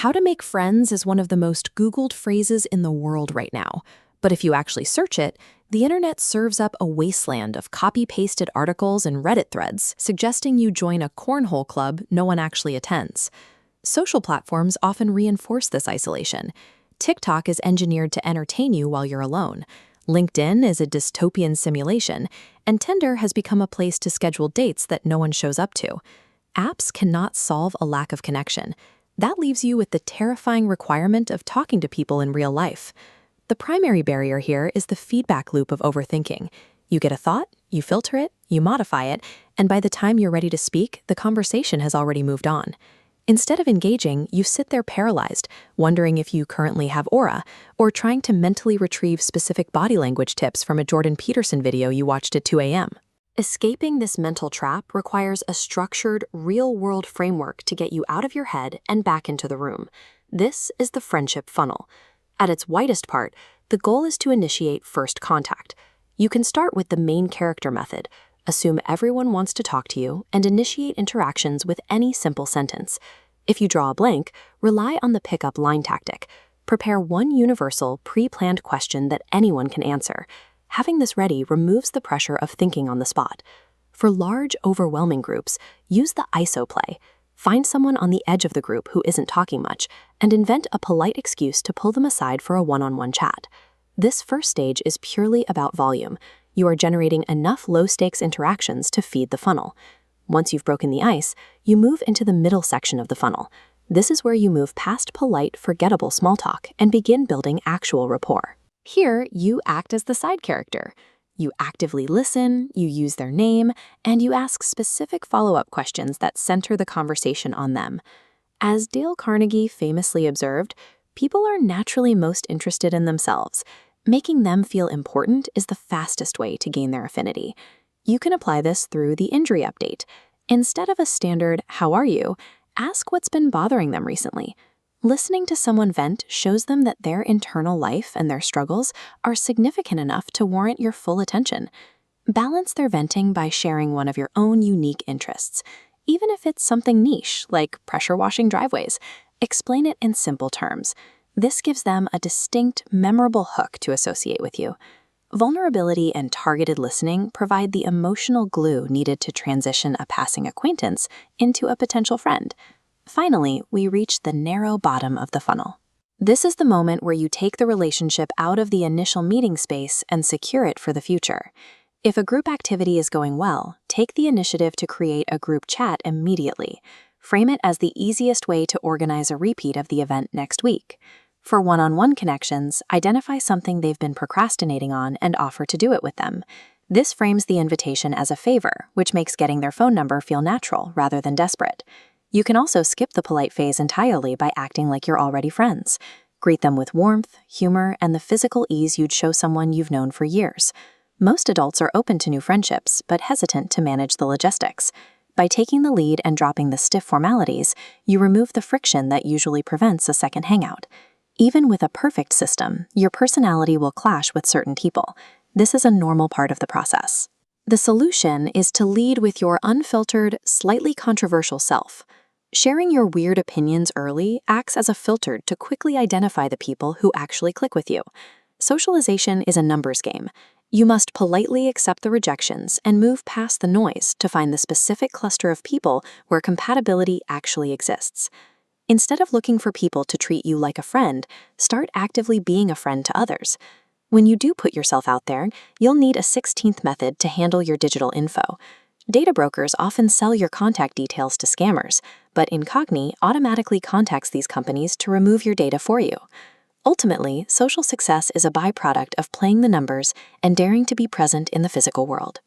How to make friends is one of the most Googled phrases in the world right now. But if you actually search it, the internet serves up a wasteland of copy-pasted articles and Reddit threads suggesting you join a cornhole club no one actually attends. Social platforms often reinforce this isolation. TikTok is engineered to entertain you while you're alone. LinkedIn is a dystopian simulation, and Tinder has become a place to schedule dates that no one shows up to. Apps cannot solve a lack of connection. That leaves you with the terrifying requirement of talking to people in real life. The primary barrier here is the feedback loop of overthinking. You get a thought, you filter it, you modify it, and by the time you're ready to speak, the conversation has already moved on. Instead of engaging, you sit there paralyzed, wondering if you currently have aura, or trying to mentally retrieve specific body language tips from a Jordan Peterson video you watched at 2 a.m. Escaping this mental trap requires a structured, real-world framework to get you out of your head and back into the room. This is the friendship funnel. At its widest part, the goal is to initiate first contact. You can start with the main character method. Assume everyone wants to talk to you and initiate interactions with any simple sentence. If you draw a blank, rely on the pickup line tactic. Prepare one universal, pre-planned question that anyone can answer. Having this ready removes the pressure of thinking on the spot. For large, overwhelming groups, use the ISO play. Find someone on the edge of the group who isn't talking much, and invent a polite excuse to pull them aside for a one-on-one chat. This first stage is purely about volume. You are generating enough low-stakes interactions to feed the funnel. Once you've broken the ice, you move into the middle section of the funnel. This is where you move past polite, forgettable small talk and begin building actual rapport. Here, you act as the side character. You actively listen, you use their name, and you ask specific follow-up questions that center the conversation on them. As Dale Carnegie famously observed, people are naturally most interested in themselves. Making them feel important is the fastest way to gain their affinity. You can apply this through the injury update. Instead of a standard, "How are you?" ask what's been bothering them recently. Listening to someone vent shows them that their internal life and their struggles are significant enough to warrant your full attention. Balance their venting by sharing one of your own unique interests. Even if it's something niche, like pressure washing driveways, explain it in simple terms. This gives them a distinct, memorable hook to associate with you. Vulnerability and targeted listening provide the emotional glue needed to transition a passing acquaintance into a potential friend. Finally, we reach the narrow bottom of the funnel. This is the moment where you take the relationship out of the initial meeting space and secure it for the future. If a group activity is going well, take the initiative to create a group chat immediately. Frame it as the easiest way to organize a repeat of the event next week. For one-on-one connections, identify something they've been procrastinating on and offer to do it with them. This frames the invitation as a favor, which makes getting their phone number feel natural rather than desperate. You can also skip the polite phase entirely by acting like you're already friends. Greet them with warmth, humor, and the physical ease you'd show someone you've known for years. Most adults are open to new friendships, but hesitant to manage the logistics. By taking the lead and dropping the stiff formalities, you remove the friction that usually prevents a second hangout. Even with a perfect system, your personality will clash with certain people. This is a normal part of the process. The solution is to lead with your unfiltered, slightly controversial self. Sharing your weird opinions early acts as a filter to quickly identify the people who actually click with you. Socialization is a numbers game. You must politely accept the rejections and move past the noise to find the specific cluster of people where compatibility actually exists. Instead of looking for people to treat you like a friend, start actively being a friend to others. When you do put yourself out there, you'll need a 16th method to handle your digital info. Data brokers often sell your contact details to scammers, but Incogni automatically contacts these companies to remove your data for you. Ultimately, social success is a byproduct of playing the numbers and daring to be present in the physical world.